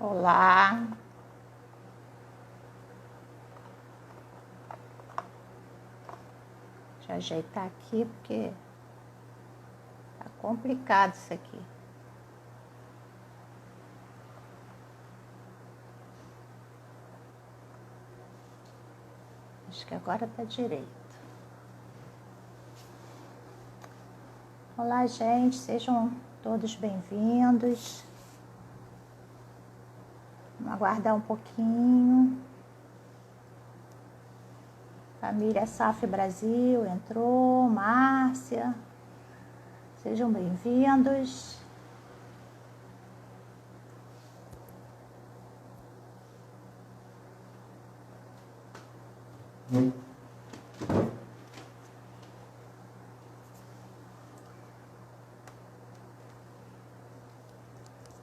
Olá, deixa eu ajeitar aqui porque tá complicado isso aqui. Acho que agora tá direito. Olá, gente, sejam todos bem-vindos. Vamos aguardar um pouquinho. Família SAF Brasil entrou, Márcia. Sejam bem-vindos.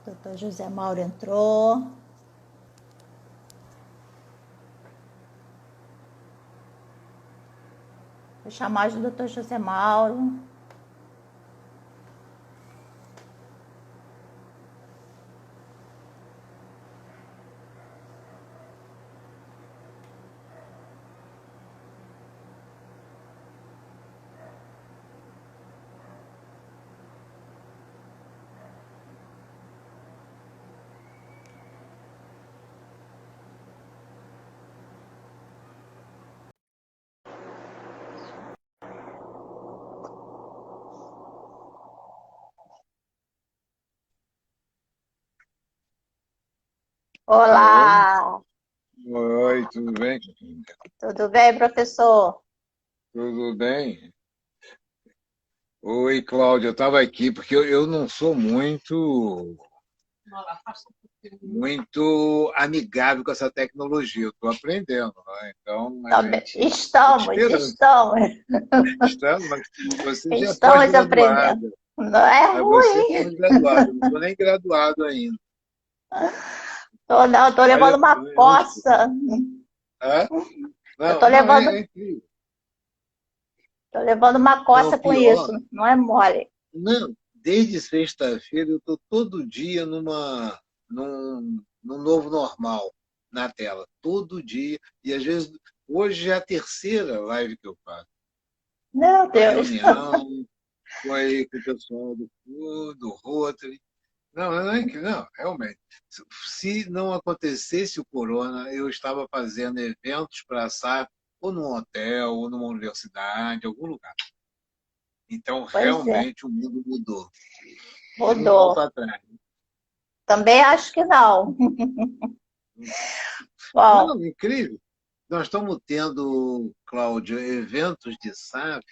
Doutor José Mauro entrou. Vou chamar o doutor José Mauro. Alô? Olá, Oi, tudo bem? tudo bem, professor? Tudo bem? Oi, Cláudia, eu estava aqui porque eu não sou muito amigável com essa tecnologia. Eu estou aprendendo, né? Então, a gente fica Estamos, esperando. estamos, Estamos, mas você já é estamos aprendendo. pós-graduada. Não é Mas você é ruim. pós-graduada, eu não estou nem graduado ainda. Tô, não, tô levando Olha uma só, é uma coisa. coça. Hã? Eu tô Não, não, é levando, incrível. tô levando uma Não, coça com isso. pior. Não é mole. Não, desde sexta-feira eu estou todo dia num novo normal na tela, todo dia. E às vezes, hoje é a terceira live que eu faço. Meu Uma Deus. reunião, foi com o pessoal do Rotary. Não, não, realmente. Se não acontecesse o corona, eu estava fazendo eventos para a SAF, ou num hotel, ou numa universidade, algum lugar. Então, Pois é, realmente, o mundo mudou. E não mudou. volta atrás. Também acho que não. Bom, Não, incrível. Nós estamos tendo, Cláudio, eventos de SAF,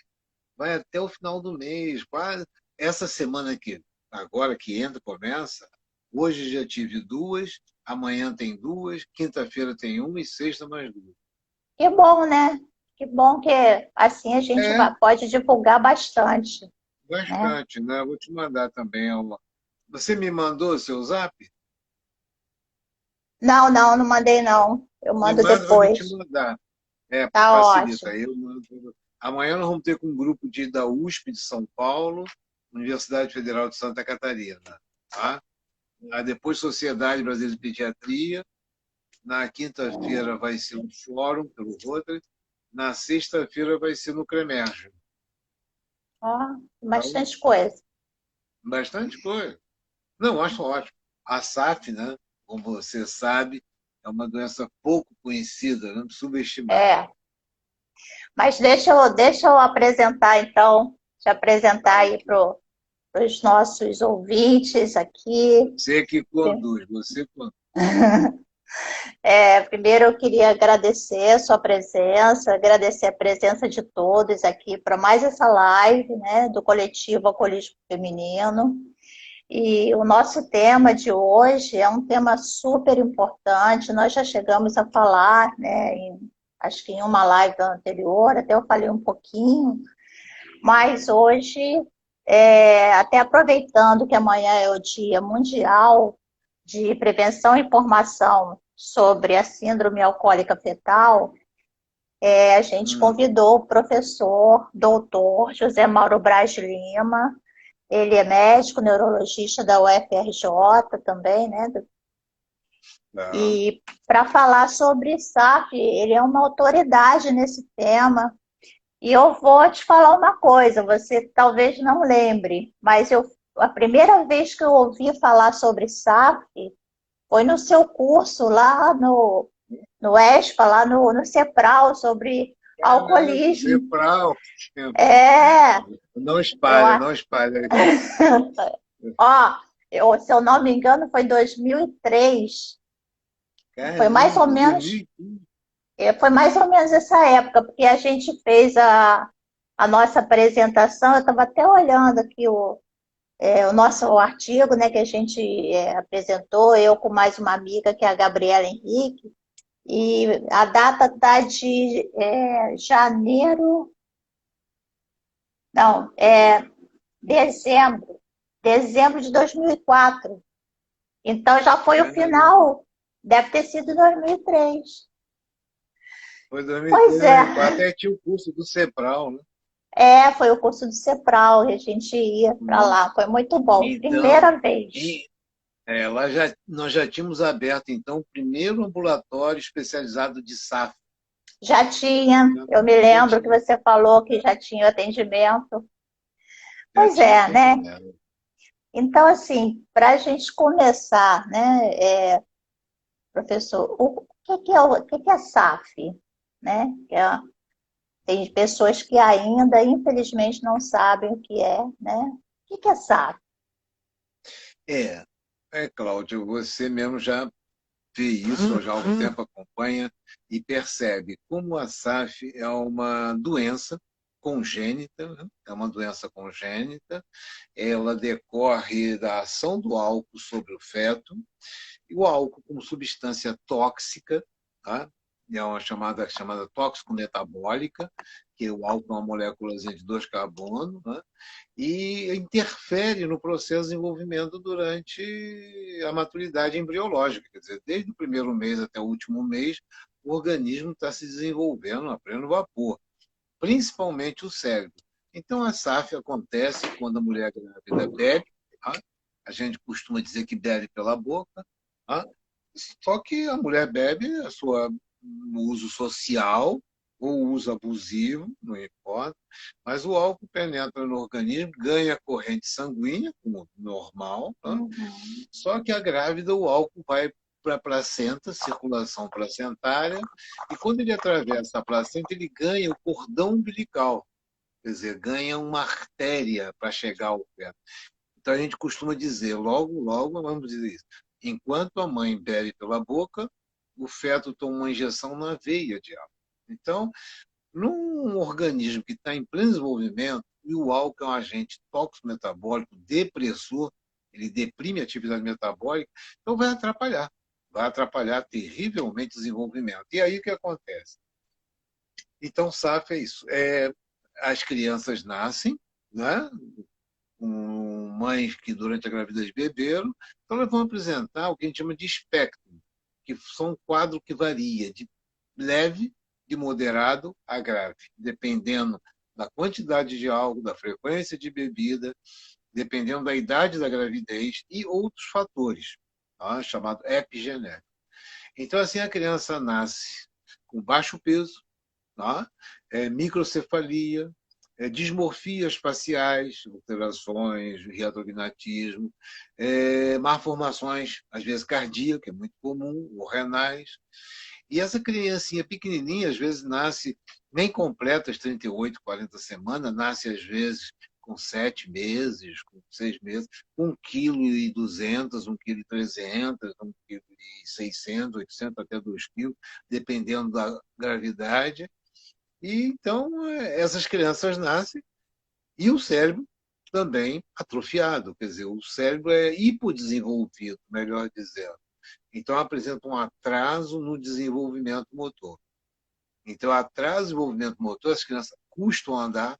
vai até o final do mês, quase. Essa semana aqui, agora que entra, começa, hoje já tive duas, amanhã tem duas, quinta-feira tem uma e sexta mais duas. que bom, né? Que bom que assim a gente É, pode divulgar bastante, né? bastante, né? Vou te mandar também uma. Você me mandou o seu zap? Não, não, não mandei não. Eu Me mando manda, eu vou te depois. mandar. É, Tá facilita. ótimo. Amanhã nós vamos ter com um grupo da USP de São Paulo, Universidade Federal de Santa Catarina. Tá? Depois Sociedade Brasileira de Pediatria. Na quinta-feira vai ser um fórum pelo Rotary. Na sexta-feira vai ser no CREMERGE. Ó, Então, bastante coisa. bastante coisa. Não, acho ótimo. A SAF, né, como você sabe, é uma doença pouco conhecida, não subestimada. É, mas deixa eu apresentar então, te apresentar aí para os nossos ouvintes aqui. Você que conduz, você conduz. Primeiro eu queria agradecer a sua presença, agradecer a presença de todos aqui para mais essa live, né, do Coletivo Alcoolismo Feminino. E o nosso tema de hoje é um tema super importante. Nós já chegamos a falar, né, acho que em uma live anterior, até eu falei um pouquinho, mas hoje, até aproveitando que amanhã é o Dia Mundial de Prevenção e Informação sobre a Síndrome Alcoólica Fetal, a gente Hum, convidou o professor, doutor José Mauro Braz de Lima. Ele é médico, neurologista da UFRJ também, né? Tá. E para falar sobre SAF, ele é uma autoridade nesse tema. E eu vou te falar uma coisa, você talvez não lembre, mas a primeira vez que eu ouvi falar sobre SAF foi no seu curso lá no ESPA, lá no CEPRAL, sobre Caraca, alcoolismo. Cepral. É, Não eu, espalha, não espalha. ó, se eu não me engano, foi 2003. Foi mais ou Caramba, menos, 2015. foi mais ou menos essa época, porque a gente fez a nossa apresentação, eu estava até olhando aqui o nosso artigo, né, que a gente apresentou, eu com mais uma amiga, que é a Gabriela Henrique, e a data está de janeiro, não, dezembro, dezembro de 2004. Então já foi o Caramba, final, deve ter sido 2003. foi 2003, Pois é, 2004. Até tinha o curso do Cepral, né? foi o curso do CEPRAL, e a gente ia para Nossa. lá, foi muito bom, Então, primeira vez. e, nós já tínhamos aberto, então, o primeiro ambulatório especializado de SAF. Já tinha, Já, eu me já lembro que tinha, você falou que já tinha atendimento. já Pois tinha é, né? atendimento. Então, assim, para a gente começar, né, professor, o que que é SAF? Né? Tem pessoas que ainda, infelizmente, não sabem o que é, né? O que que é SAF? É, Cláudio, você mesmo já vê isso, já há algum tempo acompanha e percebe como a SAF é uma doença congênita, né? É uma doença congênita, ela decorre da ação do álcool sobre o feto, e o álcool como substância tóxica, tá? É uma chamada tóxico-metabólica, que o álcool é uma molécula de dois carbono, né? E interfere no processo de desenvolvimento durante a maturidade embriológica. Quer dizer, desde o primeiro mês até o último mês, o organismo está se desenvolvendo a pleno vapor, principalmente o cérebro. Então, a SAF acontece quando a mulher grávida bebe, tá? A gente costuma dizer que bebe pela boca, tá? Só que a mulher bebe no uso social ou uso abusivo, não importa, mas o álcool penetra no organismo, ganha corrente sanguínea, como normal, tá? Uhum. Só que a grávida, o álcool vai para a placenta, circulação placentária, e quando ele atravessa a placenta, ele ganha o cordão umbilical, quer dizer, ganha uma artéria para chegar ao feto. Então a gente costuma dizer, logo, logo, vamos dizer isso, enquanto a mãe bebe pela boca, o feto toma uma injeção na veia de álcool. Então, num organismo que está em pleno desenvolvimento, e o álcool é um agente tóxico-metabólico, depressor, ele deprime a atividade metabólica, então vai atrapalhar terrivelmente o desenvolvimento. E aí o que acontece? Então, SAF é isso. As crianças nascem, né, com mães que durante a gravidez beberam, então elas vão apresentar o que a gente chama de espectro, que são um quadro que varia de leve, de moderado a grave, dependendo da quantidade de álcool, da frequência de bebida, dependendo da idade da gravidez e outros fatores, tá? Chamado epigenético. Então, assim, a criança nasce com baixo peso, tá? Microcefalia, dismorfias faciais, alterações, reatognatismo, malformações, às vezes cardíacas, que é muito comum, ou renais. E essa criancinha pequenininha, às vezes, nasce nem completa as 38, 40 semanas, nasce, às vezes, com 7 meses, com 6 meses, com 1,2 kg, 1,3 kg, 1,6 kg, 800 até 2 quilos, dependendo da gravidade. E então essas crianças nascem e o cérebro também atrofiado, quer dizer, o cérebro é hipodesenvolvido, melhor dizendo. Então apresenta um atraso no desenvolvimento motor. Então, atraso no desenvolvimento motor, as crianças custam a andar,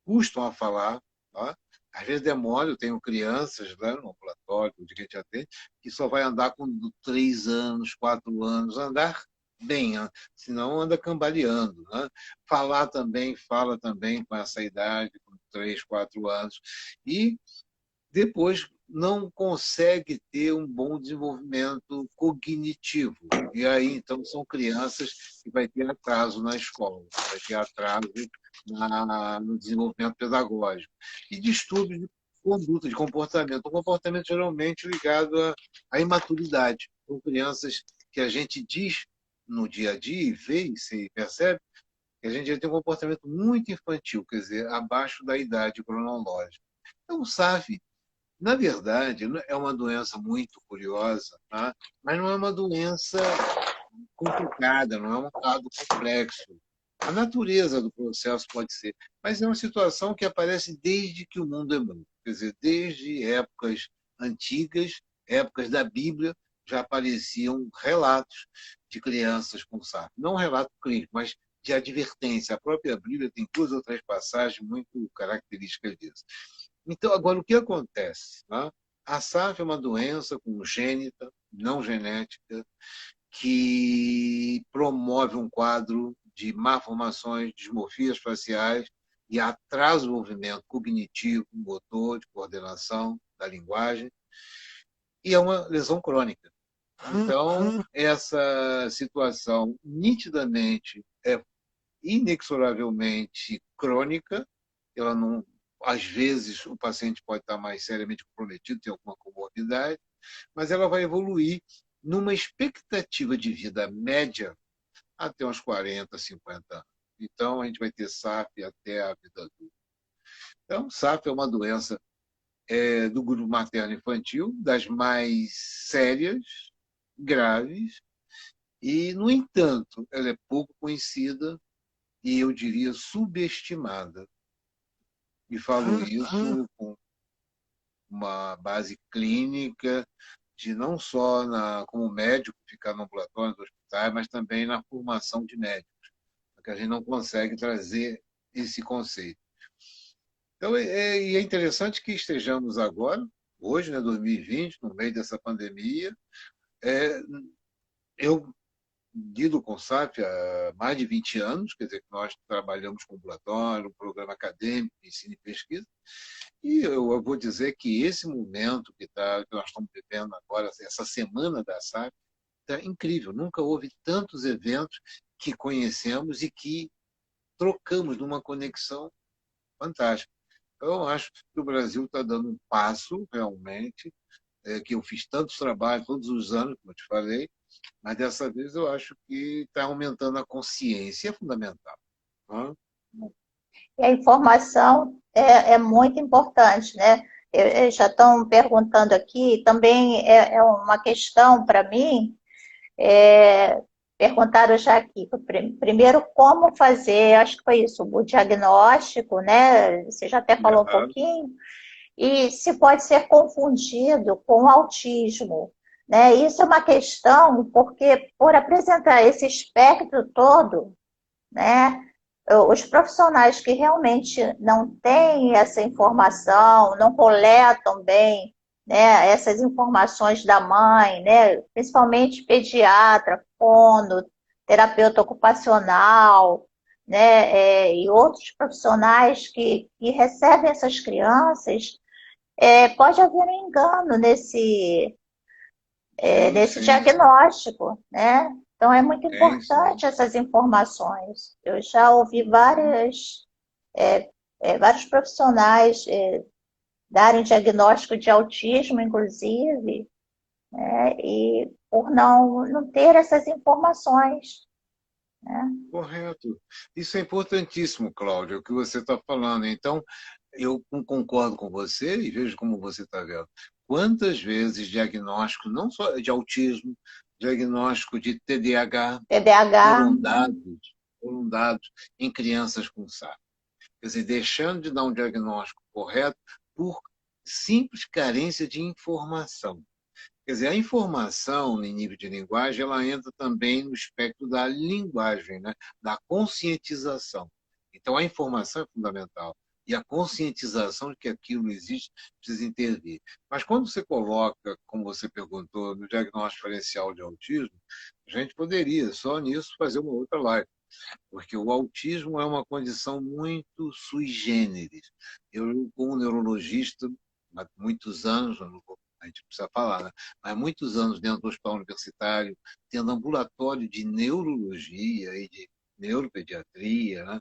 custam a falar, tá? Às vezes demora, eu tenho crianças lá no ambulatório, de que a gente atende, que só vai andar com 3 anos, 4 anos, andar bem, senão anda cambaleando. Né? Fala também com essa idade, com 3, 4 anos. E depois não consegue ter um bom desenvolvimento cognitivo. E aí, então, são crianças que vai ter atraso na escola, vai ter atraso no desenvolvimento pedagógico. E distúrbios de conduta, de comportamento. Um comportamento geralmente ligado à imaturidade. São crianças que a gente diz no dia a dia, e vê e se percebe, que a gente já tem um comportamento muito infantil, quer dizer, abaixo da idade cronológica. Então, o SAF, na verdade, é uma doença muito curiosa, tá? Mas não é uma doença complicada, não é um quadro complexo. A natureza do processo pode ser, mas é uma situação que aparece desde que o mundo é mundo. Quer dizer, desde épocas antigas, épocas da Bíblia, já apareciam relatos de crianças com SAF. Não um relato clínico, mas de advertência. A própria Bíblia tem duas ou três passagens muito características disso. Então, agora, o que acontece? Tá? A SAF é uma doença congênita, não genética, que promove um quadro de malformações, dismorfias faciais e atraso do movimento cognitivo, motor, de coordenação da linguagem, e é uma lesão crônica. Então, essa situação nitidamente é inexoravelmente crônica, ela não, às vezes o paciente pode estar mais seriamente comprometido, tem alguma comorbidade, mas ela vai evoluir numa expectativa de vida média até uns 40, 50 anos. Então, a gente vai ter SAF até a vida adulta. Então, SAF é uma doença do grupo materno-infantil, das mais sérias, graves, e, no entanto, ela é pouco conhecida e, eu diria, subestimada. E falo isso com uma base clínica, de não só como médico ficar no ambulatório do hospital, mas também na formação de médicos, porque a gente não consegue trazer esse conceito. Então, é interessante que estejamos agora, hoje, né, 2020, no meio dessa pandemia. Eu lido com SAP há mais de 20 anos, quer dizer, que nós trabalhamos com ambulatório, um programa acadêmico, ensino e pesquisa, e eu vou dizer que esse momento que nós estamos vivendo agora, essa semana da SAP, está incrível. Nunca houve tantos eventos que conhecemos e que trocamos numa conexão fantástica. Então, eu acho que o Brasil está dando um passo, realmente, que eu fiz tantos trabalhos, todos os anos, como eu te falei, mas dessa vez eu acho que está aumentando a consciência, é fundamental. Né? E a informação é muito importante, né? Já estão perguntando aqui, também é uma questão para mim, perguntaram já aqui, primeiro, como fazer, acho que foi isso, o diagnóstico, né? Você já até falou um pouquinho, e se pode ser confundido com autismo, né? Isso é uma questão, porque por apresentar esse espectro todo, né? Os profissionais que realmente não têm essa informação, não coletam bem, né, essas informações da mãe, né, principalmente pediatra, fono, terapeuta ocupacional, né, e outros profissionais que recebem essas crianças, pode haver um engano nesse diagnóstico, né? Então é muito importante essas informações. Eu já ouvi vários profissionais darem diagnóstico de autismo, inclusive, né? E por não ter essas informações. Né? Correto. Isso é importantíssimo, Cláudio, o que você está falando. Então, eu concordo com você e vejo como você está vendo. Quantas vezes diagnóstico, não só de autismo, diagnóstico de TDAH, foram dados em crianças com SAP. Quer dizer, deixando de dar um diagnóstico correto por simples carência de informação. Quer dizer, a informação em nível de linguagem, ela entra também no espectro da linguagem, né? Da conscientização. Então, a informação é fundamental. E a conscientização de que aquilo existe precisa intervir. Mas quando você coloca, como você perguntou, no diagnóstico diferencial de autismo, a gente poderia, só nisso, fazer uma outra live. Porque o autismo é uma condição muito sui generis. Eu, como neurologista, muitos anos, a gente precisa falar, né? Mas muitos anos dentro do hospital universitário, tendo ambulatório de neurologia e de neuropediatria, né?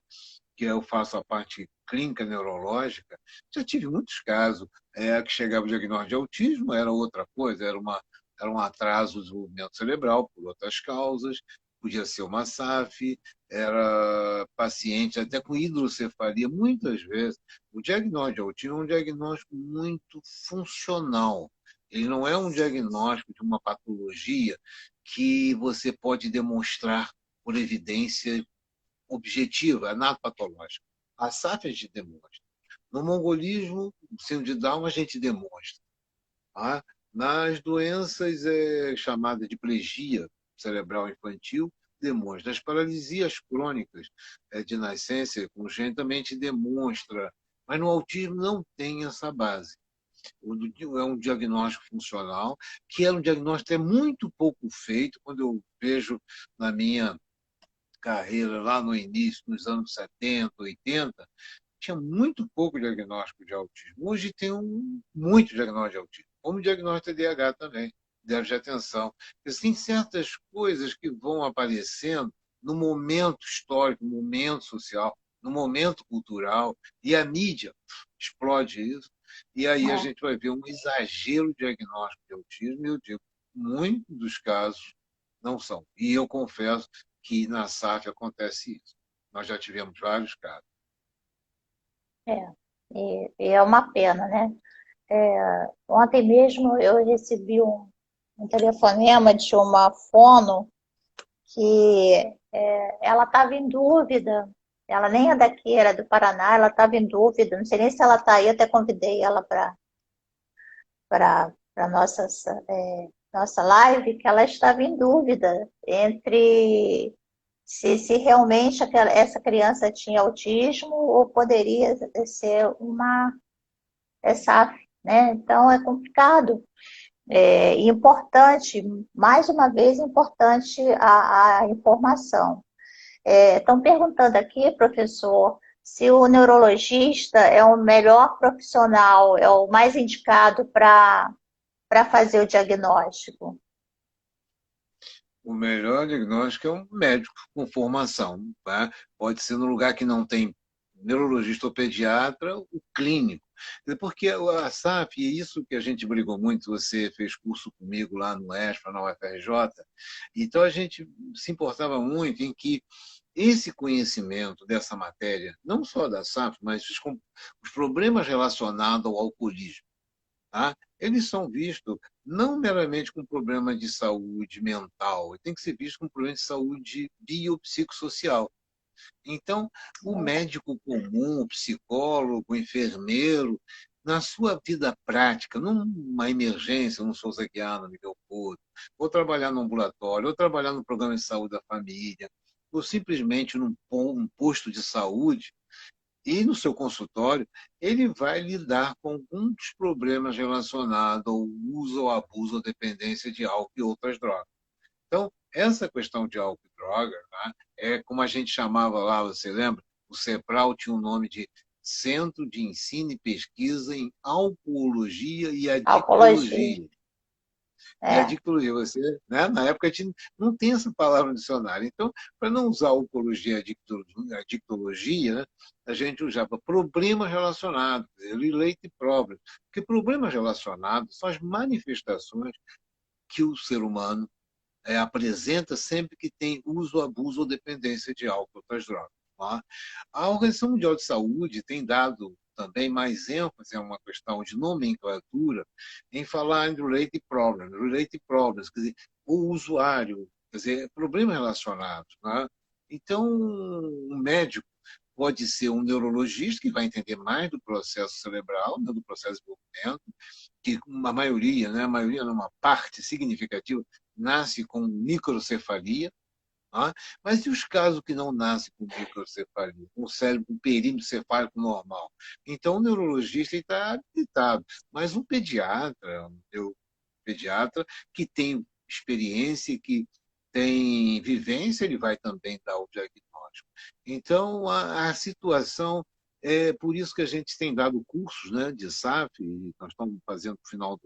Que eu faço a parte clínica neurológica, já tive muitos casos que chegava o diagnóstico de autismo, era outra coisa, era um atraso do desenvolvimento cerebral por outras causas, podia ser uma SAF, era paciente até com hidrocefalia, muitas vezes. O diagnóstico de autismo é um diagnóstico muito funcional. Ele não é um diagnóstico de uma patologia que você pode demonstrar por evidência objetiva, anatopatológica. A SAF a gente demonstra. No mongolismo, síndrome de Down, a gente demonstra. Tá? Nas doenças chamadas de plegia cerebral infantil, demonstra. As paralisias crônicas de nascença congênita também a gente demonstra. Mas no autismo não tem essa base. É um diagnóstico funcional, que é um diagnóstico muito pouco feito, quando eu vejo na minha carreira lá no início, nos anos 70, 80, tinha muito pouco diagnóstico de autismo. Hoje tem muito diagnóstico de autismo, como diagnóstico de TDAH também, déficit de atenção. Tem certas coisas que vão aparecendo no momento histórico, no momento social, no momento cultural, e a mídia explode isso, e aí a gente vai ver um exagero diagnóstico de autismo, e eu digo, muitos dos casos não são. E eu confesso que na SAF acontece isso. Nós já tivemos vários casos. É, e é uma pena, né? Ontem mesmo eu recebi um telefonema de uma fono que ela estava em dúvida. Ela nem é daqui, era do Paraná, ela estava em dúvida. Não sei nem se ela está aí, até convidei ela para nossa live, que ela estava em dúvida entre se realmente essa criança tinha autismo ou poderia ser uma SAF, né? Então é complicado. E importante, mais uma vez, importante a informação. Estão perguntando aqui, professor, se o neurologista é o melhor profissional, é o mais indicado para fazer o diagnóstico. O melhor diagnóstico é um médico com formação. Tá? Pode ser no lugar que não tem neurologista ou pediatra, o clínico. Porque a SAF, e isso que a gente brigou muito, você fez curso comigo lá no ESPA, na UFRJ, então a gente se importava muito em que esse conhecimento dessa matéria, não só da SAF, mas os problemas relacionados ao alcoolismo, tá? Eles são vistos não meramente com problema de saúde mental, tem que ser visto como problema de saúde biopsicossocial. Então, o médico comum, o psicólogo, o enfermeiro, na sua vida prática, numa emergência, num Souza Guiar, no Miguel Couto, ou trabalhar no ambulatório, ou trabalhar no programa de saúde da família, ou simplesmente um posto de saúde, e no seu consultório, ele vai lidar com alguns dos problemas relacionados ao uso, ou abuso, ou dependência de álcool e outras drogas. Então, essa questão de álcool e droga, tá? É como a gente chamava lá, você lembra? O CEPRAL tinha o nome de Centro de Ensino e Pesquisa em Alcoologia e Alcologia. Adictologia. E É, adictologia, você, né? Na época a gente não tem essa palavra no dicionário. Então, para não usar alcoologia e adictologia, né? A gente usava problemas relacionados, relate problems. Porque problemas relacionados são as manifestações que o ser humano apresenta sempre que tem uso, abuso ou dependência de álcool ou outras drogas. Tá? A Organização Mundial de Saúde tem dado também mais ênfase a uma questão de nomenclatura em falar em related problems, quer dizer, o usuário, quer dizer, problemas relacionados. Né? Então, um médico pode ser um neurologista que vai entender mais do processo cerebral, né, do processo de desenvolvimento, que uma maioria, né, a maioria, uma parte significativa, nasce com microcefalia, tá? Mas e os casos que não nascem com microcefalia, com o cérebro, com o perímetro cefálico normal? Então, o neurologista está habilitado, mas um pediatra que tem experiência, que tem vivência, ele vai também dar o diagnóstico. Então, a situação É por isso que a gente tem dado cursos, né, de SAF, e nós estamos fazendo no final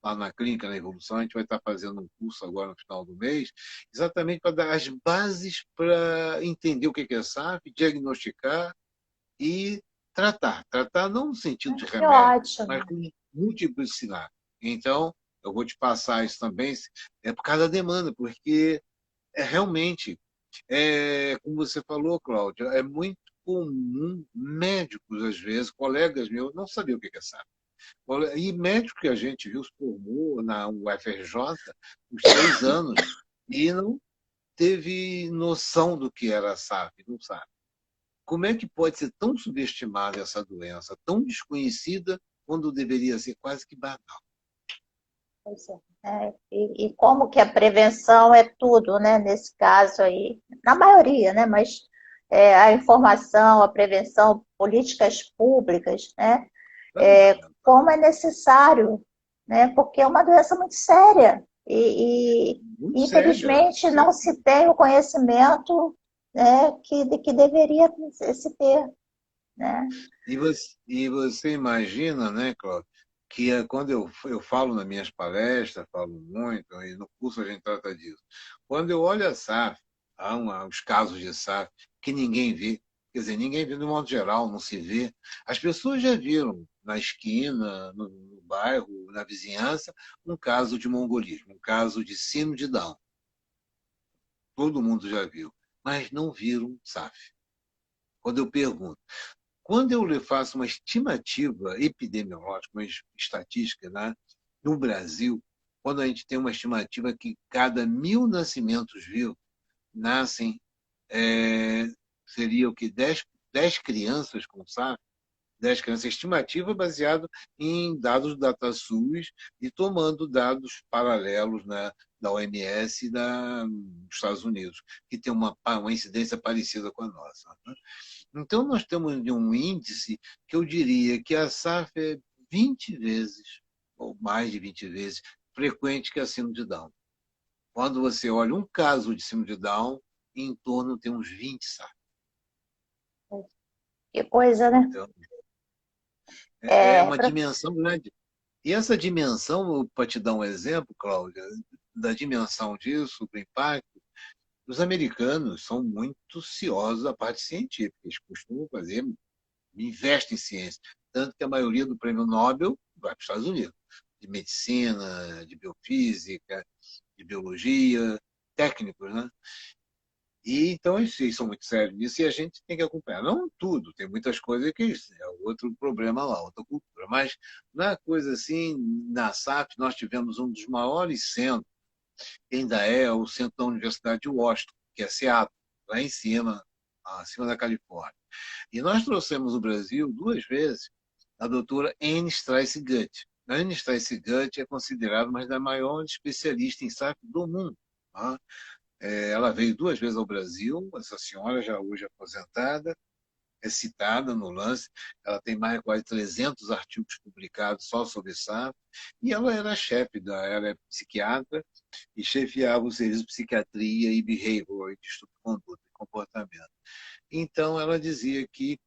lá na Clínica na Evolução, a gente vai estar fazendo um curso agora no final do mês, exatamente para dar as bases para entender o que é SAF, diagnosticar e tratar. Tratar não no sentido de Que remédio, mas ótimo. com multidisciplinar. Então, eu vou te passar isso também, é por causa da demanda, porque é realmente, como você falou, Cláudia, é muito comum médicos, às vezes, colegas meus, não sabiam o que é SAP. E médico que a gente viu se formou na UFRJ, uns 3 anos, e não teve noção do que era SAP, não sabe. Como é que pode ser tão subestimada essa doença, tão desconhecida, quando deveria ser quase que banal? Pois é. E como que a prevenção é tudo, né? Nesse caso aí, na maioria, né? Mas a informação, a prevenção, políticas públicas, né? Fundamental, Como é necessário, né? Porque é uma doença muito séria e muito séria. infelizmente não se tem o conhecimento, né, que deveria se ter, né? E você imagina, né, Cláudio, que quando eu falo nas minhas palestras, falo muito, e no curso a gente trata disso. Quando eu olho a SAF, há os casos de SAF que ninguém vê, quer dizer, ninguém vê, de modo geral, não se vê. As pessoas já viram na esquina, no bairro, na vizinhança, um caso de mongolismo, um caso de síndrome de Down. Todo mundo já viu, mas não viram SAF. Quando eu pergunto, quando eu lhe faço uma estimativa epidemiológica, uma estatística, né, no Brasil, quando a gente tem uma estimativa que cada 1.000 nascimentos vivos nascem, é, seria o que? 10 crianças com SAF, 10 crianças, estimativa baseada em dados do DataSUS e tomando dados paralelos, né, da OMS e dos Estados Unidos, que tem uma incidência parecida com a nossa, né? Então, nós temos um índice que eu diria que a SAF é 20 vezes, ou mais de 20 vezes, frequente que a síndrome de Down. Quando você olha um caso de síndrome de Down, em torno tem uns 20 SAF. Que coisa, né? Então, é É, uma dimensão grande. E essa dimensão, para te dar um exemplo, Cláudia, da dimensão disso, do impacto, os americanos são muito ciosos da parte científica. Eles costumam fazer, investem em ciência. Tanto que a maioria do prêmio Nobel vai para os Estados Unidos, de medicina, de biofísica, de biologia, técnicos, né? E então eles são muito sérios nisso e a gente tem que acompanhar. Não tudo, tem muitas coisas que é outro problema lá, outra cultura. Mas na coisa assim, na SAP, nós tivemos um dos maiores centros, que ainda é o centro da Universidade de Washington, que é Seattle, lá em cima, acima da Califórnia. E nós trouxemos o Brasil 2 vezes a doutora Anne Straisse Gutt. A Anne Straisse Gutt é considerada uma das maiores especialistas em SAP do mundo. Tá? Ela veio 2 vezes ao Brasil, essa senhora já hoje aposentada, é citada no Lance, ela tem mais de quase 300 artigos publicados só sobre SAP, e ela era ela é psiquiatra e chefiava o serviço de psiquiatria e behavior, de estudo de conduta e comportamento. Então, ela dizia que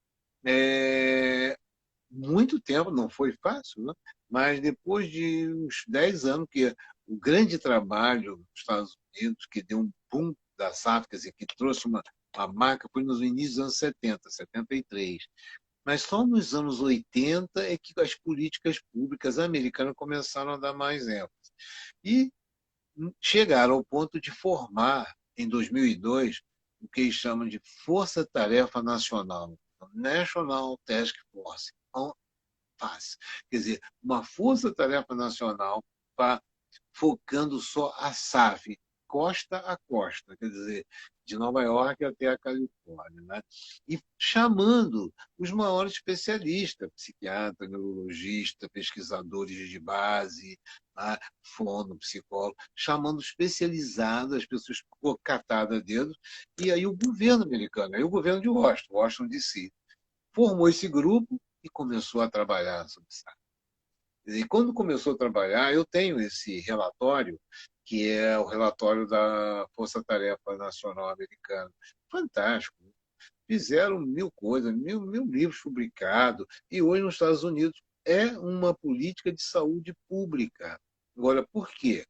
muito tempo, não foi fácil, né? Mas depois de uns 10 anos, que o grande trabalho dos Estados Unidos, que deu um boom da SAF, quer dizer, que trouxe uma marca, foi nos inícios dos anos 70, 73. Mas só nos anos 80 é que as políticas públicas americanas começaram a dar mais ênfase. E chegaram ao ponto de formar, em 2002, o que eles chamam de Força Tarefa Nacional, National Task Force, faz. Quer dizer, uma força-tarefa nacional focando só a SAF, costa a costa, quer dizer, de Nova York até a Califórnia, né? E chamando os maiores especialistas, psiquiatra, neurologista, pesquisadores de base, né? Fono, psicólogo, chamando especializados, as pessoas catadas a dedo, e aí o governo americano, aí o governo de Washington DC, formou esse grupo e começou a trabalhar sobre SAF. E quando começou a trabalhar, eu tenho esse relatório, que é o relatório da Força Tarefa Nacional Americana. Fantástico. fizeram mil coisas, mil livros publicados, e hoje nos Estados Unidos é uma política de saúde pública. Agora, por quê?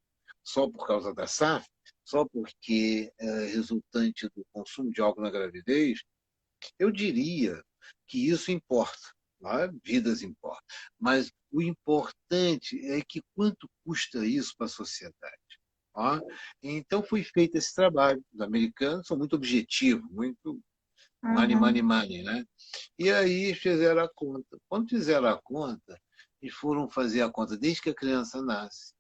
Só por causa da SAF? Só porque é resultante do consumo de álcool na gravidez? Eu diria que isso importa, não é? Vidas importam. Mas o importante é que quanto custa isso para a sociedade? Ó. Então foi feito esse trabalho. Os americanos são muito objetivos, muito money, money, Uhum. money, né? E aí fizeram a conta. Quando fizeram a conta, eles foram fazer a conta desde que a criança nasce.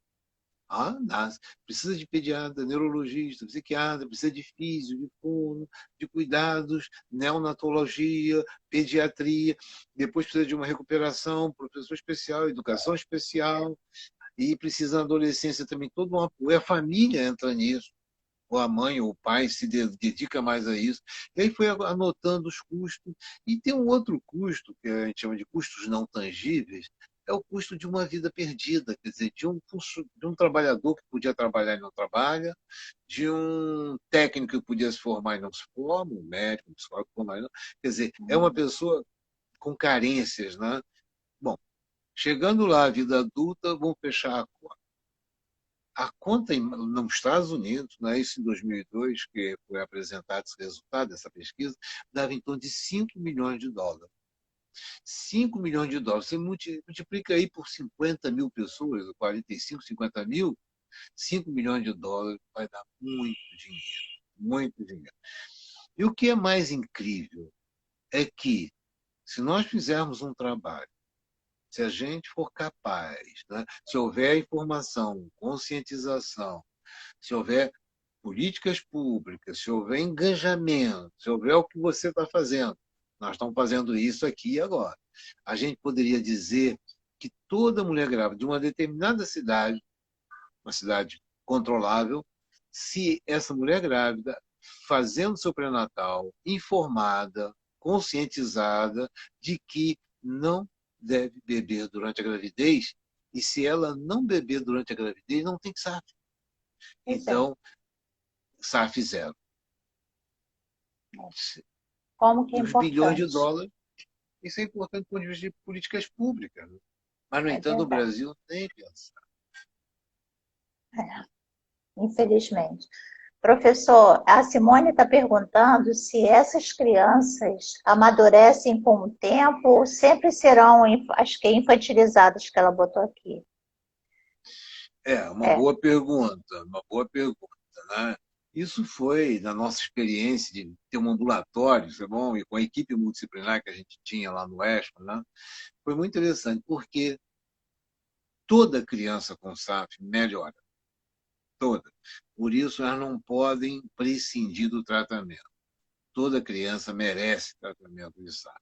Ah, nasce. Precisa de pediatra, neurologista, psiquiatra, precisa de físio, de fono, de cuidados, neonatologia, pediatria. Depois precisa de uma recuperação, professor especial, educação especial. E precisa na adolescência também todo um apoio. A família entra nisso, ou a mãe ou o pai se dedica mais a isso. E aí foi anotando os custos. E tem um outro custo, que a gente chama de custos não tangíveis, é o custo de uma vida perdida, quer dizer, de um trabalhador que podia trabalhar e não trabalha, de um técnico que podia se formar e não se forma, um médico, um psicólogo, formar e não. Quer dizer, é uma pessoa com carências, né? Bom, chegando lá, a vida adulta, vão fechar a conta. A conta nos Estados Unidos, né, isso em 2002, que foi apresentado esse resultado dessa pesquisa, dava em torno de 5 milhões de dólares. 5 milhões de dólares. Você multiplica aí por 50 mil pessoas, 45, 50 mil, 5 milhões de dólares vai dar muito dinheiro. Muito dinheiro. E o que é mais incrível é que, se nós fizermos um trabalho, se a gente for capaz, né, se houver informação, conscientização, se houver políticas públicas, se houver engajamento, se houver o que você está fazendo, nós estamos fazendo isso aqui e agora. A gente poderia dizer que toda mulher grávida de uma determinada cidade, uma cidade controlável, se essa mulher grávida, fazendo seu pré-natal, informada, conscientizada de que não deve beber durante a gravidez, e se ela não beber durante a gravidez, não tem SAF. Pois é. Então, SAF zero. Como que é E os bilhões de importante. dólares, isso é importante do ponto de vista de políticas públicas. Né? Mas, no É entanto, o verdade. Brasil nem pensa. É, infelizmente. Professor, a Simone está perguntando se essas crianças amadurecem com o tempo ou sempre serão, acho que infantilizadas, que ela botou aqui. É, uma É, boa pergunta, uma boa pergunta. Né? Isso foi, na nossa experiência de ter um ambulatório, isso é bom, e com a equipe multidisciplinar que a gente tinha lá no ESPA, né? Foi muito interessante, porque toda criança com SAF melhora, toda. Por isso, elas não podem prescindir do tratamento. Toda criança merece tratamento de SAF.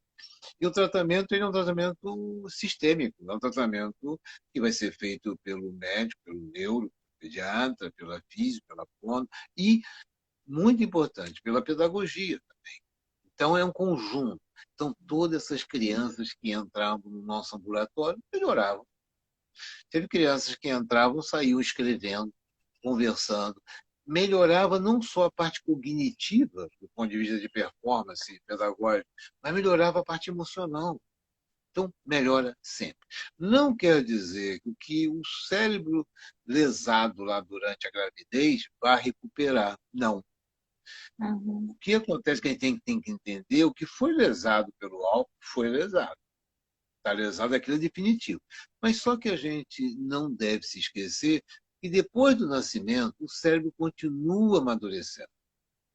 E o tratamento ele é um tratamento sistêmico, é um tratamento que vai ser feito pelo médico, pelo neuro, pediatra, pela física, pela fono e, muito importante, pela pedagogia também. Então, é um conjunto. Então, todas essas crianças que entravam no nosso ambulatório melhoravam. Teve crianças que entravam, saíam escrevendo, conversando. Melhorava não só a parte cognitiva, do ponto de vista de performance pedagógica, mas melhorava a parte emocional. Então, melhora sempre. Não quer dizer que o cérebro lesado lá durante a gravidez vai recuperar. Não. O uhum, que acontece que a gente tem que entender, o que foi lesado pelo álcool, foi lesado. Está lesado, aquilo é definitivo. Mas só que a gente não deve se esquecer que depois do nascimento, o cérebro continua amadurecendo.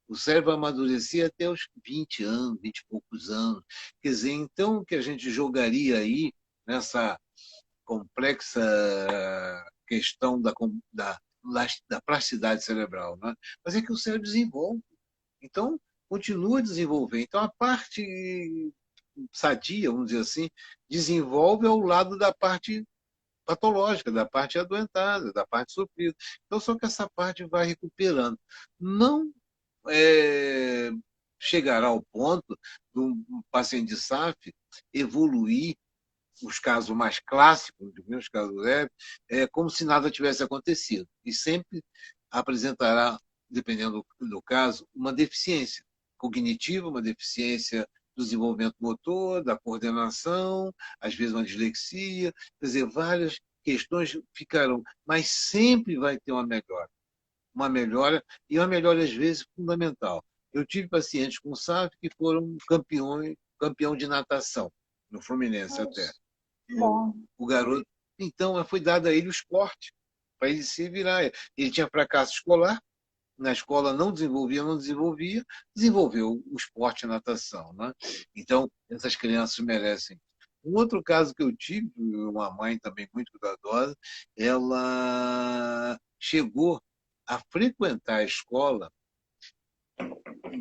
O cérebro amadurecia até os 20 anos, 20 e poucos anos. Quer dizer, então, o que a gente jogaria aí nessa complexa questão da plasticidade cerebral, né? Mas é que o cérebro desenvolve. Então, continua desenvolvendo. Então, a parte sadia, vamos dizer assim, desenvolve ao lado da parte patológica, da parte adoentada, da parte sofrida. Então, só que essa parte vai recuperando. Não é, chegará ao ponto do paciente de SAF evoluir, os casos mais clássicos, os casos leves, como se nada tivesse acontecido. E sempre apresentará, dependendo do caso, uma deficiência. cognitiva, uma deficiência do desenvolvimento motor, da coordenação, às vezes uma dislexia, quer dizer, várias questões ficarão, mas sempre vai ter uma melhora, e uma melhora às vezes fundamental. Eu tive pacientes com SAF que foram campeão de natação, no Fluminense até. Nossa, bom. O garoto, então, foi dado a ele o esporte, para ele se virar. Ele tinha fracasso escolar, na escola não desenvolvia, desenvolveu o esporte e a natação. Né? Então, essas crianças merecem. Um outro caso que eu tive, uma mãe também muito cuidadosa, ela chegou a frequentar a escola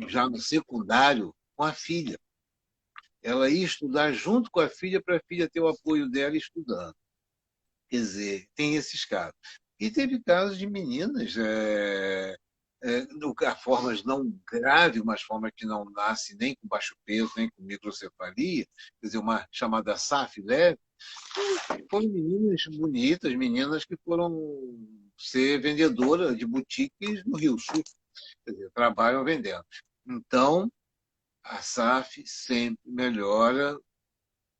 já no secundário com a filha. Ela ia estudar junto com a filha para a filha ter o apoio dela estudando. Quer dizer, tem esses casos. E teve casos de meninas, formas não graves, mas formas que não nascem nem com baixo peso, nem com microcefalia, quer dizer, uma chamada SAF leve, foram meninas bonitas, meninas que foram ser vendedoras de boutiques no Rio Sul, quer dizer, trabalham vendendo. Então, a SAF sempre melhora,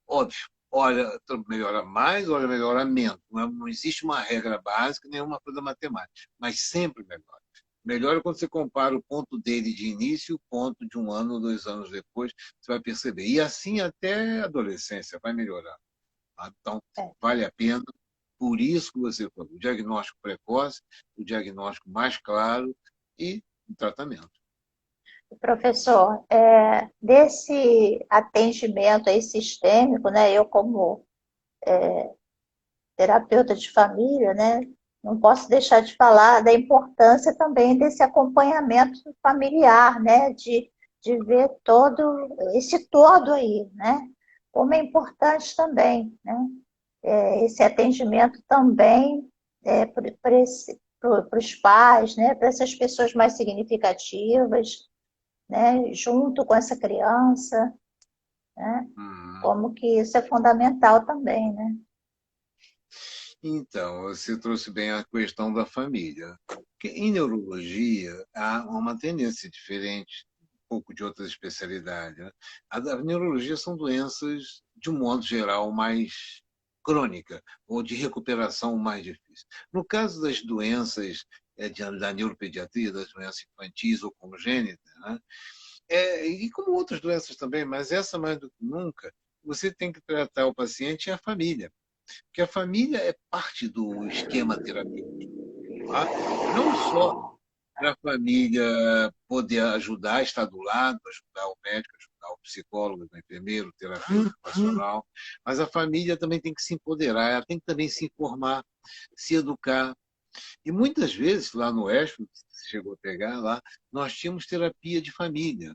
óbvio, olha, melhora mais, olha, melhora menos. Não existe uma regra básica, nenhuma coisa matemática, mas sempre melhora. Melhora quando você compara o ponto dele de início e o ponto de 1 ano ou 2 anos depois, você vai perceber. E assim até a adolescência vai melhorar. Tá? Então, É. vale a pena. Por isso que você falou, o diagnóstico precoce, o diagnóstico mais claro e o tratamento. Professor, desse atendimento aí sistêmico, né, eu como terapeuta de família, né, não posso deixar de falar da importância também desse acompanhamento familiar, né, de ver todo esse todo aí, né, como é importante também, né, esse atendimento também para os pais, né, para essas pessoas mais significativas, né, junto com essa criança, né, como que isso é fundamental também, né? Então, você trouxe bem a questão da família. Porque em neurologia há uma tendência diferente, um pouco de outras especialidades. Né? A neurologia são doenças, de um modo geral, mais crônica ou de recuperação mais difícil. No caso das doenças da neuropediatria, das doenças infantis ou congênitas, né? E como outras doenças também, mas essa mais do que nunca, você tem que tratar o paciente e a família. Porque a família é parte do esquema terapêutico. Tá? Não só para a família poder ajudar, estar do lado, ajudar o médico, ajudar o psicólogo, o enfermeiro, o terapeuta ocupacional, mas a família também tem que se empoderar, ela tem que também se informar, se educar. E muitas vezes, lá no Oeste, você chegou a pegar lá, nós tínhamos terapia de família,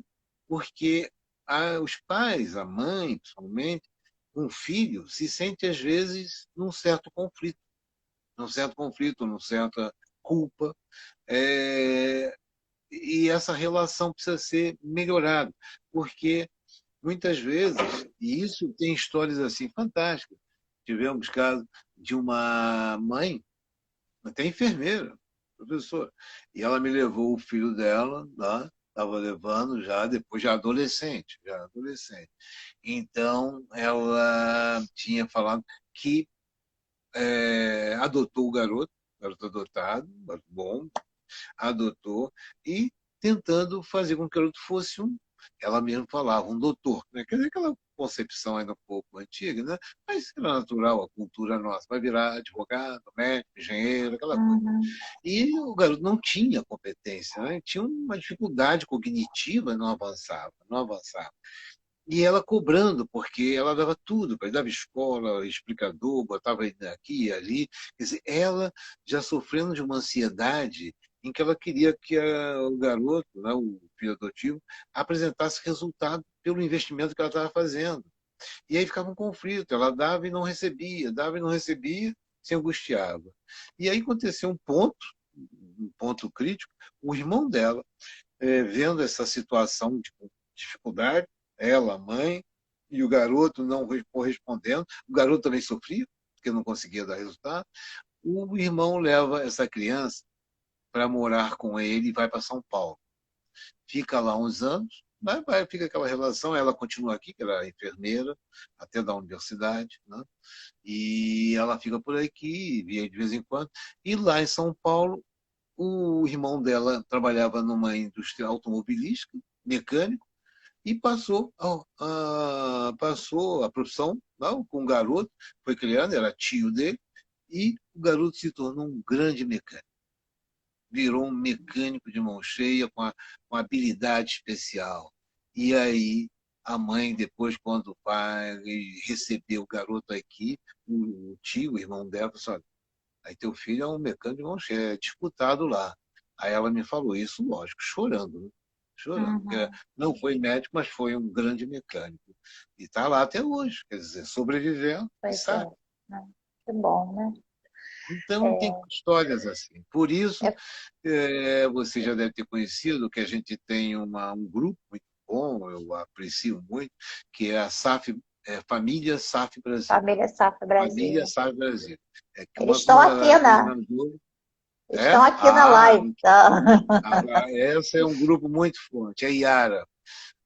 porque os pais, a mãe, principalmente, um filho se sente, às vezes, num certo conflito, numa certa culpa, e essa relação precisa ser melhorada, porque muitas vezes, e isso tem histórias assim fantásticas, tivemos caso de uma mãe, até enfermeira, professora, e ela me levou o filho dela lá, estava levando já, depois já adolescente. Então, ela tinha falado que adotou o garoto adotado, bom, adotou, e tentando fazer com que o garoto fosse ela mesma falava, um doutor. Né? Quer dizer, aquela concepção ainda um pouco antiga, né? Mas era natural, a cultura nossa. Vai virar advogado, médico, engenheiro, aquela coisa. Uhum. E o garoto não tinha competência, né? Tinha uma dificuldade cognitiva, não avançava, não avançava. E ela cobrando, porque ela dava tudo, dava escola, explicador, botava ele aqui e ali. Quer dizer, ela já sofrendo de uma ansiedade em que ela queria que o garoto, né, o filho adotivo, apresentasse resultado pelo investimento que ela estava fazendo. E aí ficava um conflito, ela dava e não recebia, se angustiava. E aí aconteceu um ponto crítico, o irmão dela, vendo essa situação de dificuldade, ela, a mãe, e o garoto não correspondendo. O garoto também sofria, porque não conseguia dar resultado. O irmão leva essa criança para morar com ele e vai para São Paulo. Fica lá uns anos, fica aquela relação, ela continua aqui, que ela é enfermeira, até da universidade, né? E ela fica por aqui, via de vez em quando. E lá em São Paulo, o irmão dela trabalhava numa indústria automobilística, mecânico, e passou a profissão, não, com um garoto, foi criando, era tio dele, e o garoto se tornou um grande mecânico. Virou um mecânico de mão cheia, com habilidade especial. E aí, a mãe, depois, quando o pai recebeu o garoto aqui, o tio, o irmão dela, falou assim, aí teu filho é um mecânico de mão cheia, é disputado lá. Aí ela me falou isso, lógico, chorando, né? Chorando, porque Uhum. não foi médico, mas foi um grande mecânico. E está lá até hoje, quer dizer, sobrevivendo e Pois é. sabe. Né? Que bom, né? Então, tem É, histórias assim. Por isso, é você já deve ter conhecido que a gente tem um grupo muito bom, eu aprecio muito, que é a SAF, Família SAF Brasil. Família Safra Família Brasil. SAF Brasil. É que Eles uma estão aqui coordenadora. estão É? aqui na live, tá? Essa é um grupo muito forte. A Yara.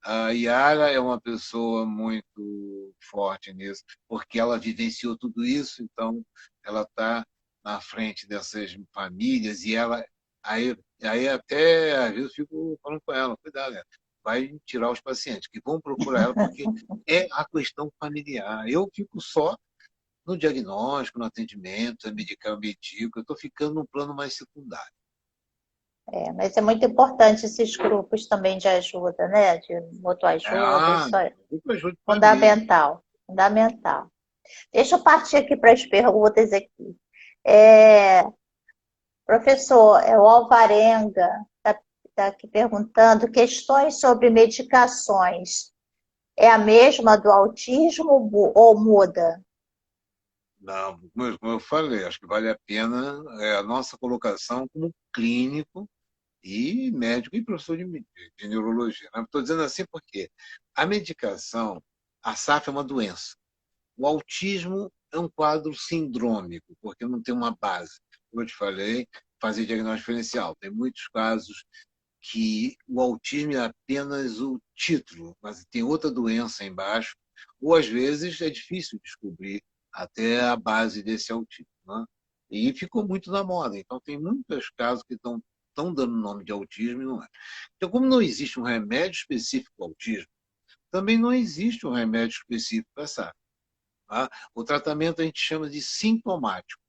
A Yara é uma pessoa muito forte nisso, porque ela vivenciou tudo isso, então ela está na frente dessas famílias e ela. Aí até às vezes eu fico falando com ela, cuidado, né? Vai tirar os pacientes, que vão procurar ela, porque é a questão familiar. Eu fico só no diagnóstico, no atendimento, é medicar, eu medico, eu estou ficando num plano mais secundário. Mas é muito importante esses grupos também de ajuda, né? De mutuajuda, isso é Grupo ajuda de família. fundamental, fundamental. Deixa eu partir aqui para as perguntas aqui. É, professor, o Alvarenga está aqui perguntando questões sobre medicações. É a mesma do autismo ou muda? Não, como eu falei, acho que vale a pena a nossa colocação como clínico e médico e professor de neurologia. Estou dizendo assim porque a medicação, a SAF é uma doença. O autismo é um quadro sindrômico, porque não tem uma base. Como eu te falei, fazer diagnóstico diferencial. Tem muitos casos que o autismo é apenas o título, mas tem outra doença embaixo, ou às vezes é difícil descobrir até a base desse autismo. Né? E ficou muito na moda. Então, tem muitos casos que estão dando nome de autismo e não é. Então, como não existe um remédio específico para o autismo, também não existe um remédio específico para essa. Tá? O tratamento a gente chama de sintomático.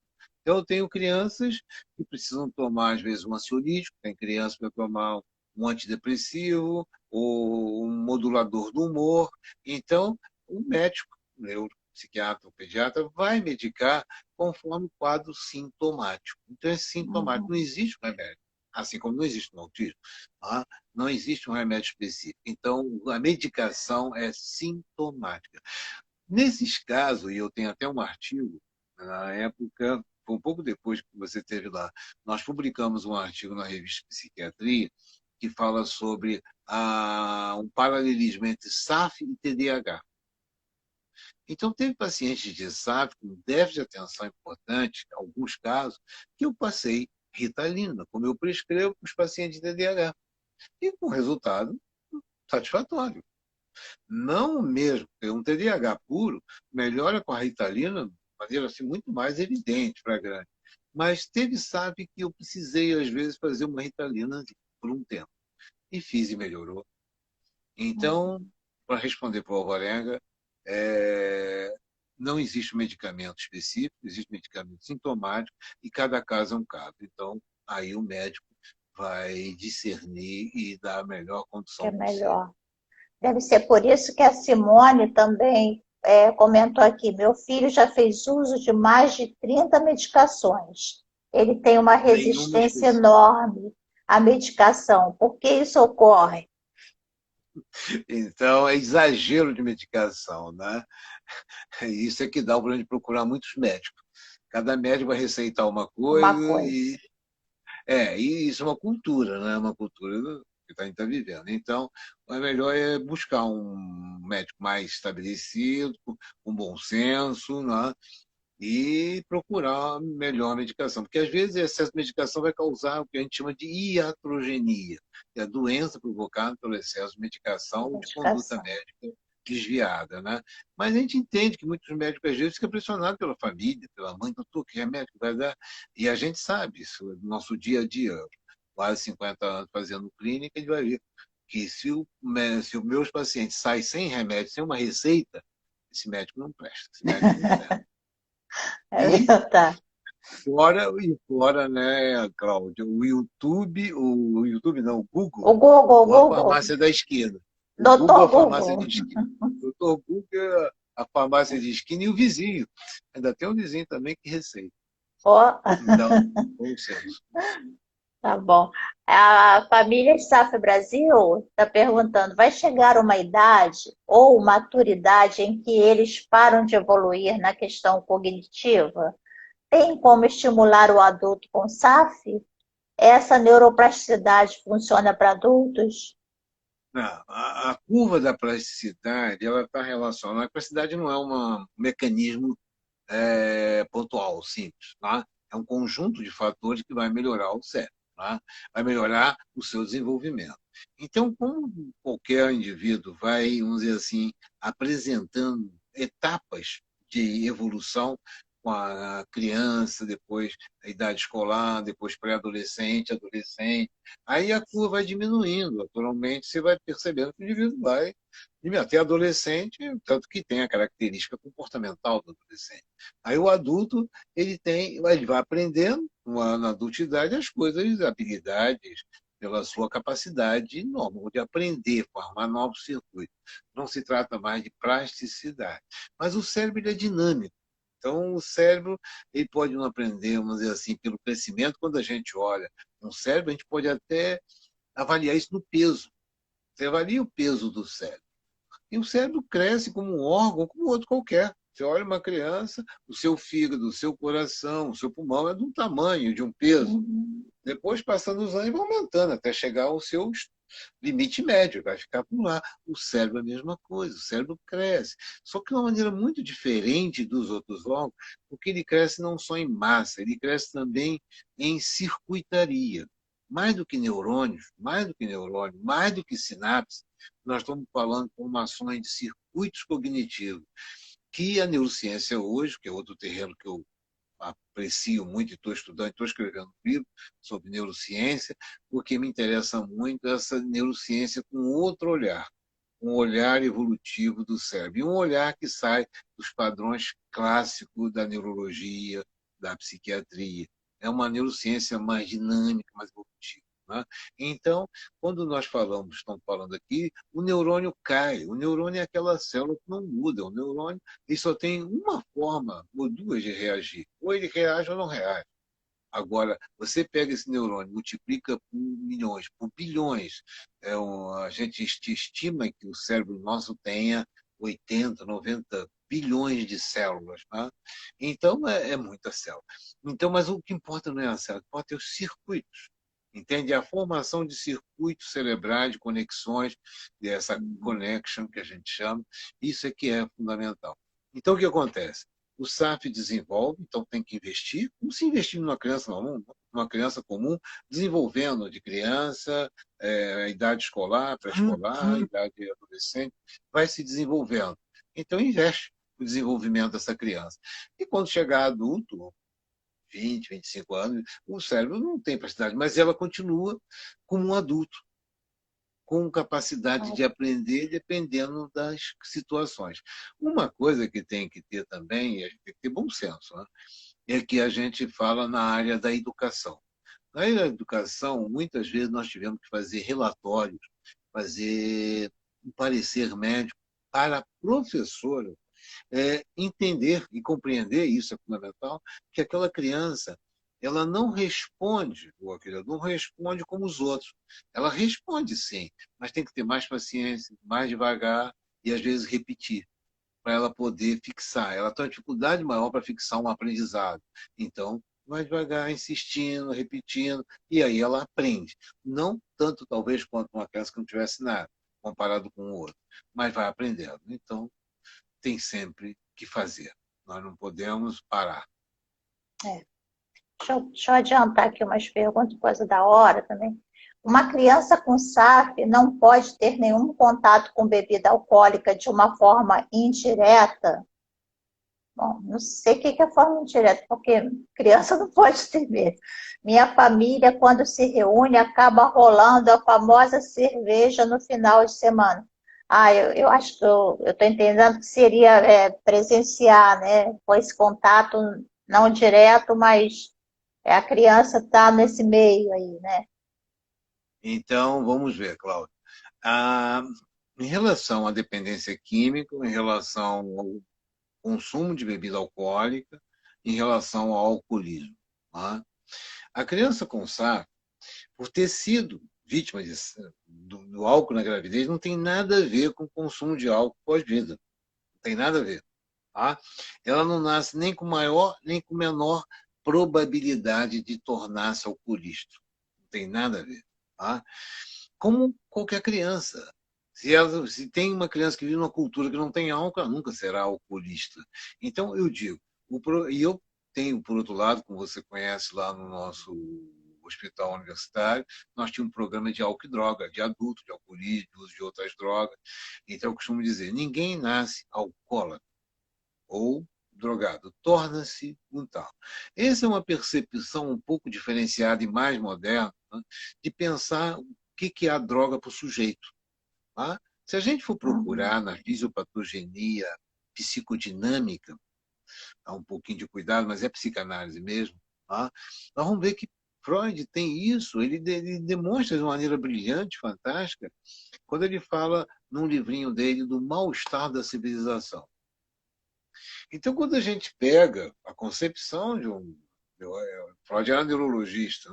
Então, eu tenho crianças que precisam tomar, às vezes, um ansiolítico, tem criança para tomar um antidepressivo ou um modulador do humor. Então, o médico, o neuropsiquiatra ou pediatra, vai medicar conforme o quadro sintomático. Então, é sintomático, Uhum. não existe um remédio. Assim como não existe no autismo, tá? Não existe um remédio específico. Então, a medicação é sintomática. Nesses casos, e eu tenho até um artigo, na época, foi um pouco depois que você esteve lá, nós publicamos um artigo na revista Psiquiatria que fala sobre um paralelismo entre SAF e TDAH. Então, teve pacientes de SAF com déficit de atenção importante, em alguns casos, que eu passei Ritalina, como eu prescrevo para os pacientes de TDAH, e com resultado satisfatório. Não mesmo, porque um TDAH puro melhora com a Ritalina de maneira assim, muito mais evidente para a grande. Mas teve, sabe, que eu precisei, às vezes, fazer uma Ritalina por um tempo. E fiz e melhorou. Então, para responder para o Alvarenga, é, não existe um medicamento específico, existe medicamento sintomático e cada caso é um caso. Então, aí o médico vai discernir e dar a melhor Que é condição possível. melhor. Deve ser por isso que a Simone também comentou aqui: meu filho já fez uso de mais de 30 medicações. Ele tem uma Nenhuma resistência específica. enorme à medicação. Por que isso ocorre? Então, é exagero de medicação, né? Isso é que dá o problema de procurar muitos médicos. Cada médico vai receitar uma Uma coisa coisa. e isso é uma cultura, né? Uma cultura que a gente está vivendo. Então, o melhor é buscar um médico mais estabelecido, com bom senso, né? e procurar a melhor medicação. Porque, às vezes, excesso de medicação vai causar o que a gente chama de iatrogenia, que é a doença provocada pelo excesso de medicação ou de conduta Medicação. médica desviada, né? Mas a gente entende que muitos médicos, às vezes, ficam pressionados pela família, pela mãe, doutor, que remédio que vai dar? E a gente sabe isso, no nosso dia a dia, quase 50 anos fazendo clínica, a gente vai ver que se os meus pacientes saem sem remédio, sem uma receita, esse médico não presta, esse médico não serve. É E verdade. fora, né, Cláudia, o YouTube não, o O Google, Google, o ou a Google. farmácia da esquina. O Google, Doutor a farmácia Google. de esquina. O doutor Google, é a farmácia de esquina e o vizinho. Ainda tem um vizinho também que receita. Ó, Então, bom senso. tá bom. A família Safra Brasil está perguntando: vai chegar uma idade ou maturidade em que eles param de evoluir na questão cognitiva? Tem como estimular o adulto com SAF? Essa neuroplasticidade funciona para adultos? Não, a curva da plasticidade ela está relacionada. A plasticidade não é um mecanismo pontual, simples. Tá? É um conjunto de fatores que vai melhorar o cérebro, tá? Vai melhorar o seu desenvolvimento. Então, como qualquer indivíduo vai, vamos dizer assim, apresentando etapas de evolução com a criança, depois a idade escolar, depois pré-adolescente, adolescente, aí a curva vai diminuindo. Naturalmente, você vai percebendo que o indivíduo vai até adolescente, tanto que tem a característica comportamental do adolescente. Aí o adulto, ele vai aprendendo na adultidade as coisas, habilidades, pela sua capacidade normal de aprender, formar novos circuitos. Não se trata mais de plasticidade. Mas o cérebro ele é dinâmico. Então, o cérebro ele pode não aprender, vamos dizer assim, pelo crescimento. Quando a gente olha no cérebro, a gente pode até avaliar isso no peso. Você avalia o peso do cérebro. E o cérebro cresce como um órgão, como outro qualquer. Você olha uma criança, o seu fígado, o seu coração, o seu pulmão é de um tamanho, de um peso. Uhum. Depois, passando os anos, vai aumentando até chegar ao seu limite médio, vai ficar por lá. O cérebro é a mesma coisa, o cérebro cresce. Só que de uma maneira muito diferente dos outros órgãos, porque ele cresce não só em massa, ele cresce também em circuitaria. Mais do que sinapse, nós estamos falando de formações de circuitos cognitivos, que a neurociência hoje, que é outro terreno que eu aprecio muito e estou estudando, estou escrevendo um livro sobre neurociência, porque me interessa muito essa neurociência com outro olhar, um olhar evolutivo do cérebro, e um olhar que sai dos padrões clássicos da neurologia, da psiquiatria. É uma neurociência mais dinâmica, mais evolutiva. Né? Então, quando nós estamos falando aqui, o neurônio cai. O neurônio é aquela célula que não muda. O neurônio ele só tem uma forma ou duas de reagir. Ou ele reage ou não reage. Agora, você pega esse neurônio, multiplica por milhões, por bilhões. A gente estima que o cérebro nosso tenha 80, 90 bilhões de células. Né? Então, é muita célula. Então, mas o que importa não é a célula, importa é os circuitos. Entende? A formação de circuitos cerebrais, de conexões, dessa connection que a gente chama, isso é que é fundamental. Então, o que acontece? O SAF desenvolve, então tem que investir, como se investir numa criança comum, desenvolvendo de criança, idade escolar, pré-escolar, idade adolescente, vai se desenvolvendo. Então, investe no desenvolvimento dessa criança. E quando chegar adulto, 20, 25 anos, o cérebro não tem capacidade, mas ela continua como um adulto, com capacidade de aprender dependendo das situações. Uma coisa que tem que ter também, e a gente tem que ter bom senso, né? É que a gente fala na área da educação. Na área da educação, muitas vezes nós tivemos que fazer relatórios, fazer um parecer médico para a professora entender e compreender, isso é fundamental, que aquela criança ela não responde, ou aquele não responde como os outros. Ela responde sim, mas tem que ter mais paciência, mais devagar e às vezes repetir para ela poder fixar. Ela tem uma dificuldade maior para fixar um aprendizado. Então, vai devagar, insistindo, repetindo, e aí ela aprende. Não tanto, talvez, quanto uma criança que não tivesse nada, comparado com o outro, mas vai aprendendo. Então, tem sempre que fazer. Nós não podemos parar. É. Deixa eu adiantar aqui umas perguntas, coisa da hora também. Uma criança com SAF não pode ter nenhum contato com bebida alcoólica de uma forma indireta? Bom, não sei o que é forma indireta, porque criança não pode ter medo. Minha família, quando se reúne, acaba rolando a famosa cerveja no final de semana. Ah, eu acho que eu estou entendendo que seria presenciar, né? Com esse contato não direto, mas a criança está nesse meio aí, né? Então, vamos ver, Cláudio. Ah, em relação à dependência química, em relação ao consumo de bebida alcoólica, em relação ao alcoolismo. Tá? A criança com SAF, por ter sido vítima do álcool na gravidez, não tem nada a ver com o consumo de álcool pós-vida. Não tem nada a ver. Tá? Ela não nasce nem com maior nem com menor probabilidade de tornar-se alcoolista. Não tem nada a ver. Tá? Como qualquer criança. Se tem uma criança que vive numa cultura que não tem álcool, ela nunca será alcoolista. Então, eu digo, e eu tenho, por outro lado, como você conhece lá no nosso hospital universitário, nós tínhamos um programa de álcool e droga, de adulto, de alcoolismo, de uso de outras drogas. Então, eu costumo dizer, ninguém nasce alcoólatra ou drogado, torna-se um tal. Essa é uma percepção um pouco diferenciada e mais moderna, né, de pensar o que é a droga para o sujeito. Tá? Se a gente for Uhum. procurar na fisiopatogenia psicodinâmica, dá um pouquinho de cuidado, mas é psicanálise mesmo, tá? Nós vamos ver que Freud tem isso, ele demonstra de uma maneira brilhante, fantástica, quando ele fala num livrinho dele do mal-estar da civilização. Então, quando a gente pega a concepção de um. Freud era neurologista,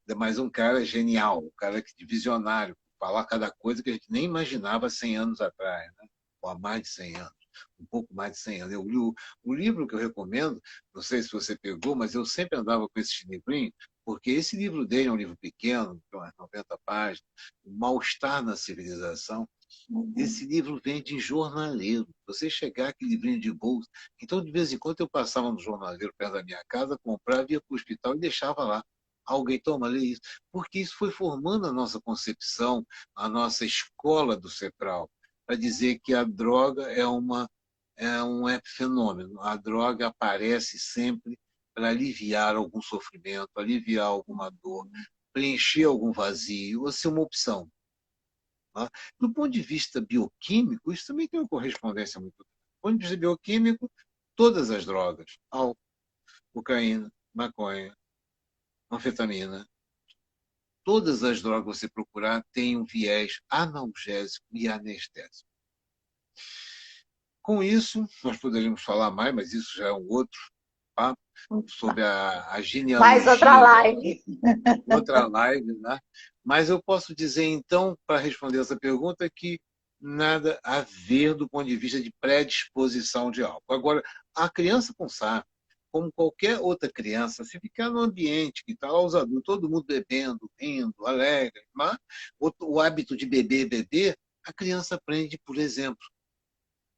né? Mas um cara genial, um cara visionário, falar cada coisa que a gente nem imaginava 100 anos atrás, né? Ou há mais de 100 anos, um pouco mais de 100 anos. Eu li o livro que eu recomendo, não sei se você pegou, mas eu sempre andava com esse livrinho, porque esse livro dele é um livro pequeno, tem umas 90 páginas, O Mal-Estar na Civilização. Uhum. Esse livro vende em jornaleiro. Você chegar aquele livrinho de bolsa. Então, de vez em quando, eu passava no jornaleiro perto da minha casa, comprava, ia para o hospital e deixava lá. Alguém toma, lê isso. Porque isso foi formando a nossa concepção, a nossa escola do CEPRAL, para dizer que a droga é um epifenômeno. A droga aparece sempre para aliviar algum sofrimento, aliviar alguma dor, preencher algum vazio, ou ser uma opção. Tá? Do ponto de vista bioquímico, isso também tem uma correspondência muito grande. Do ponto de vista bioquímico, todas as drogas, álcool, cocaína, maconha, anfetamina, todas as drogas que você procurar têm um viés analgésico e anestésico. Com isso, nós poderíamos falar mais, mas isso já é um outro papo, sobre a Mais outra genealogia, live. outra live, né? Mas eu posso dizer, então, para responder essa pergunta, que nada a ver do ponto de vista de predisposição de álcool. Agora, a criança com SAF, como qualquer outra criança, se ficar no ambiente que está lá os adultos, todo mundo bebendo, rindo, alegre, mas o hábito de beber, a criança aprende por exemplo.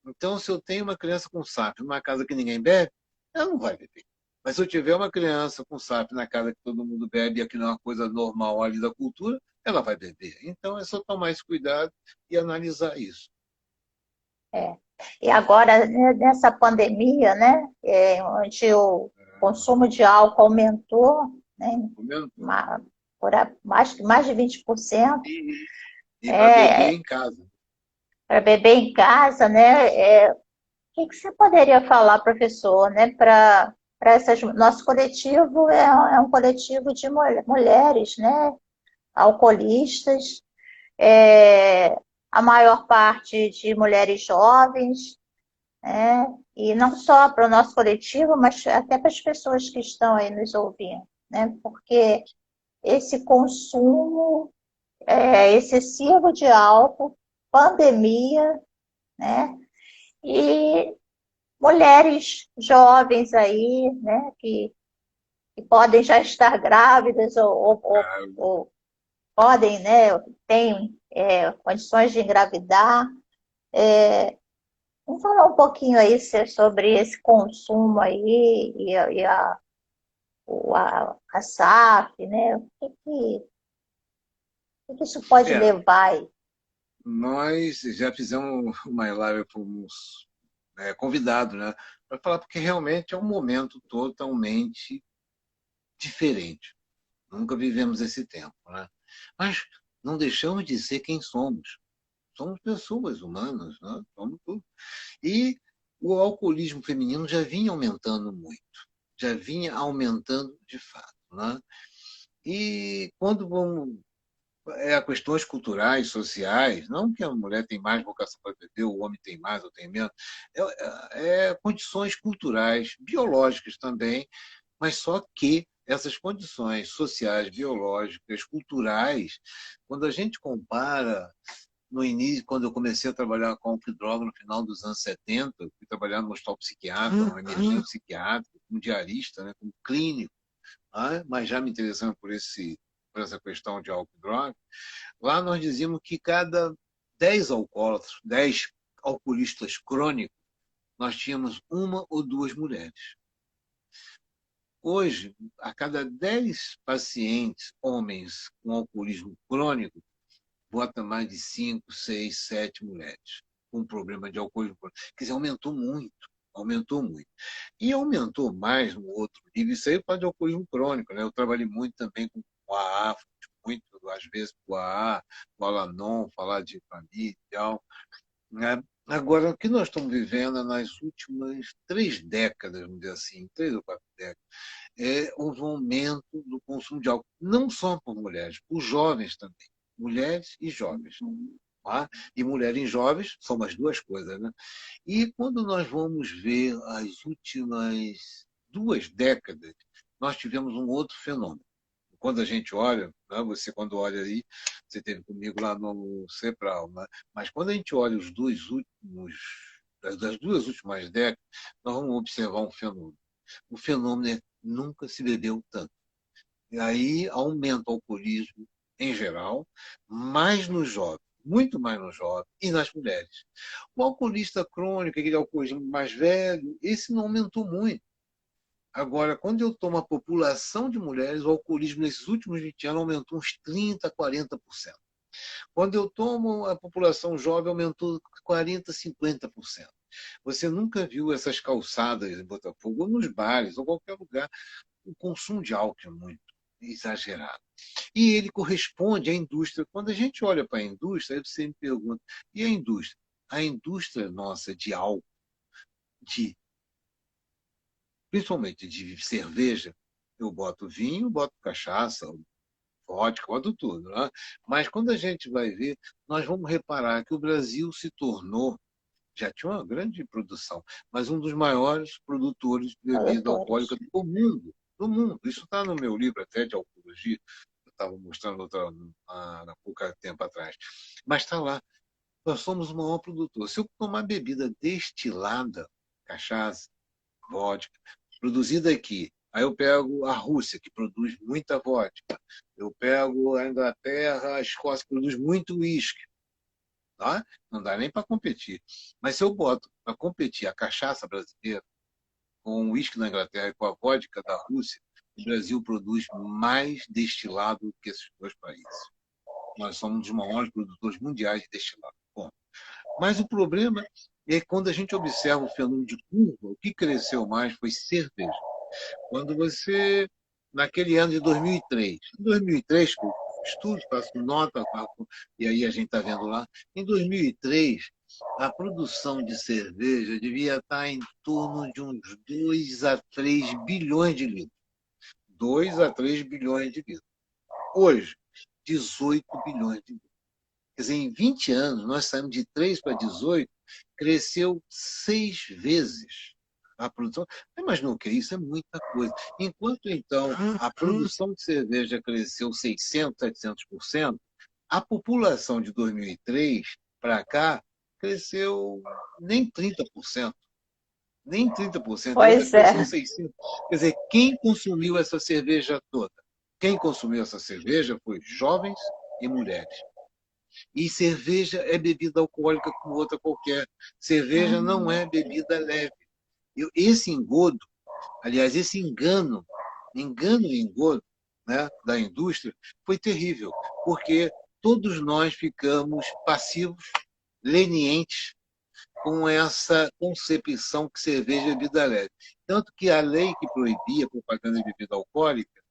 Então, se eu tenho uma criança com SAF numa casa que ninguém bebe, ela não vai beber. Mas se eu tiver uma criança com SAF na casa que todo mundo bebe e aquilo é uma coisa normal ali da cultura, ela vai beber. Então, é só tomar esse cuidado e analisar isso. É. E agora, né, nessa pandemia, né, onde o consumo de álcool aumentou, né, Comentou. ma- mais de 20%, E, e para beber é, em casa. para beber em casa, né, o que você poderia falar, professor, né, para essas... Nosso coletivo é um coletivo de mulheres, né, alcoolistas, a maior parte de mulheres jovens, né? E não só para o nosso coletivo, mas até para as pessoas que estão aí nos ouvindo, né? Porque esse consumo excessivo de álcool, pandemia, né? E mulheres jovens aí, né? Que podem já estar grávidas ou podem, né? Têm condições de engravidar. Vamos falar um pouquinho aí sobre esse consumo aí a SAF, né? O que isso pode É, levar aí? nós já fizemos uma live, fomos convidados, né, para falar, porque realmente é um momento totalmente diferente. Nunca vivemos esse tempo, né? Mas não deixamos de ser quem somos. Somos pessoas humanas, né? Somos tudo. E o alcoolismo feminino já vinha aumentando muito, já vinha aumentando de fato, né? E quando vamos a questões culturais, sociais, não que a mulher tem mais vocação para beber, o homem tem mais ou tem menos, condições culturais, biológicas também, mas só que essas condições sociais, biológicas, culturais, quando a gente compara no início, quando eu comecei a trabalhar com álcool e droga no final dos anos 70, fui trabalhar no hospital psiquiátrico, numa emergência psiquiátrica, como diarista, né, como clínico, né, mas já me interessando por essa questão de álcool e droga. Lá nós dizíamos que cada 10 alcoólatras, 10 alcoolistas crônicos, nós tínhamos uma ou duas mulheres. Hoje, a cada 10 pacientes, homens com alcoolismo crônico, bota mais de 5, 6, 7 mulheres com problema de alcoolismo crônico. Quer dizer, aumentou muito, aumentou muito. E aumentou mais no outro nível, isso aí pode alcoolismo crônico, né? Eu trabalhei muito também com o AA, muito, às vezes, com o AA, com o Alanon, falar de família e tal, né? Agora, o que nós estamos vivendo nas últimas 3 décadas, vamos dizer assim, 3 ou 4 décadas, houve um aumento do consumo de álcool, não só por mulheres, por jovens também, mulheres e jovens. Tá? E mulheres e jovens são as duas coisas, né? E quando nós vamos ver as últimas 2 décadas, nós tivemos um outro fenômeno. Quando a gente olha, né, você quando olha aí, você teve comigo lá no CEPRAL, né? Mas quando a gente olha das 2 últimas décadas, nós vamos observar um fenômeno. O fenômeno é nunca se bebeu tanto. E aí aumenta o alcoolismo em geral, mais nos jovens, muito mais nos jovens e nas mulheres. O alcoolista crônico, aquele alcoolismo mais velho, esse não aumentou muito. Agora, quando eu tomo a população de mulheres, o alcoolismo nesses últimos 20 anos aumentou uns 30%, 40%. Quando eu tomo a população jovem, aumentou 40%, 50%. Você nunca viu essas calçadas em Botafogo, ou nos bares, ou qualquer lugar, o consumo de álcool é muito exagerado. E ele corresponde à indústria. Quando a gente olha para a indústria, aí você me pergunta, e a indústria? A indústria nossa de álcool, de, principalmente de cerveja, eu boto vinho, boto cachaça, vodka, boto tudo. Né? Mas quando a gente vai ver, nós vamos reparar que o Brasil se tornou, já tinha uma grande produção, mas um dos maiores produtores de bebida Produtores. alcoólica do mundo. Do mundo. Isso está no meu livro até de alcoologia, eu estava mostrando há pouco tempo atrás. Mas está lá. Nós somos o maior produtor. Se eu tomar bebida destilada, cachaça, vodka, produzida aqui, aí eu pego a Rússia, que produz muita vodka, eu pego a Inglaterra, a Escócia, que produz muito uísque. Tá? Não dá nem para competir. Mas se eu boto para competir a cachaça brasileira com o uísque da Inglaterra e com a vodka da Rússia, o Brasil produz mais destilado que esses dois países. Nós somos um dos maiores produtores mundiais de destilado. Bom, mas o problema é que quando a gente observa o fenômeno de curva, o que cresceu mais foi cerveja. Quando você, naquele ano de 2003, em 2003, que eu estudo, faço nota, e aí a gente está vendo lá, em 2003, a produção de cerveja devia estar em torno de uns 2 a 3 bilhões de litros. 2 a 3 bilhões de litros. Hoje, 18 bilhões de litros. Quer dizer, em 20 anos, nós saímos de 3 para 18, cresceu 6 vezes a produção. Você imaginou o que é isso? É muita coisa. Enquanto, então, a produção de cerveja cresceu 600, 700%, a população de 2003 para cá cresceu nem 30%. Nem 30%, a outra Pois cresceu é. 600%. Quer dizer, quem consumiu essa cerveja toda? Quem consumiu essa cerveja foi jovens e mulheres. E cerveja é bebida alcoólica como outra qualquer. Cerveja não é bebida leve. Esse engodo, aliás, esse engano e engodo, né, da indústria, foi terrível, porque todos nós ficamos passivos, lenientes, com essa concepção que cerveja é bebida leve. Tanto que a lei que proibia propaganda de bebida alcoólica,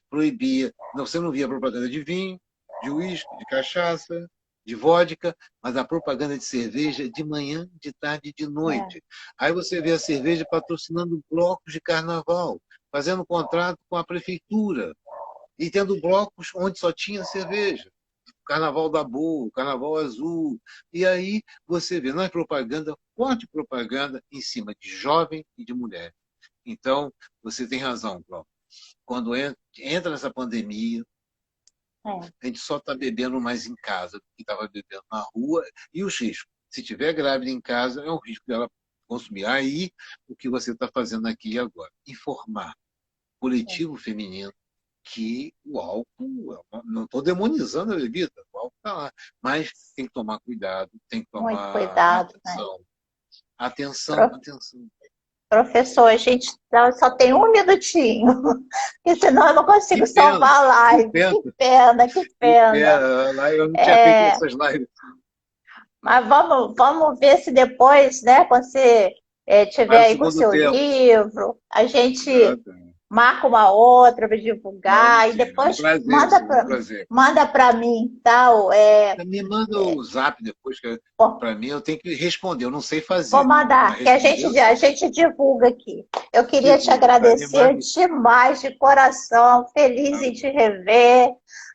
proibia, você não via propaganda de vinho, de uísque, de cachaça, de vodka, mas a propaganda de cerveja de manhã, de tarde e de noite. Aí você vê a cerveja patrocinando blocos de carnaval, fazendo contrato com a prefeitura e tendo blocos onde só tinha cerveja. Carnaval da Boa, Carnaval Azul. E aí você vê, não é propaganda, forte propaganda em cima de jovem e de mulher. Então, você tem razão, Cláudio. Quando entra nessa pandemia, a gente só está bebendo mais em casa do que estava bebendo na rua. E os riscos? Se tiver grávida em casa, é um risco dela consumir. Aí, o que você está fazendo aqui e agora? Informar o coletivo feminino que o álcool, não estou demonizando a bebida, o álcool está lá, mas tem que tomar cuidado, tem que Muito tomar cuidado, atenção. né? Atenção, atenção. Professor, a gente só tem um minutinho, porque senão eu não consigo Que pena, salvar a que live. pena, Que pena, que que pena. pena. Lá eu não tinha feito essas lives. Mas vamos ver se depois, né, quando você tiver Para o aí com o segundo seu tempo. livro, a Ah, gente tá. marca uma outra para Vamos divulgar e sim, é um depois prazer, sim, um prazer. manda para mim, tal. Me manda o zap depois, que para mim eu tenho que responder, eu não sei Vou fazer, mandar, mas que a responder gente, eu a sei. gente divulga aqui. Eu queria te Divulga, tá? Me agradecer manda, demais, de coração, feliz tá em bom. te rever,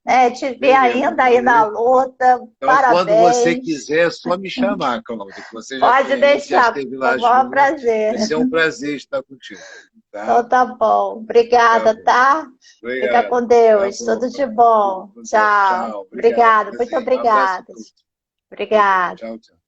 né, te ver Beleza, ainda aí na prazer. luta. Então, quando você Parabéns. quiser, é só me chamar, Cláudia, que você já Pode conhece, já deixar, esteve com lá o maior junto. prazer. Vai ser um prazer estar contigo. Então Tá? tá bom. Tá Obrigada, bom. tá? Fica Obrigado. com Tá Deus. bom. Tudo de bom. Tudo bom. Tchau. Tchau. Obrigado. Obrigada. Muito Prazer. Um abraço a obrigada. todos. Obrigado. Obrigada. Tchau, tchau.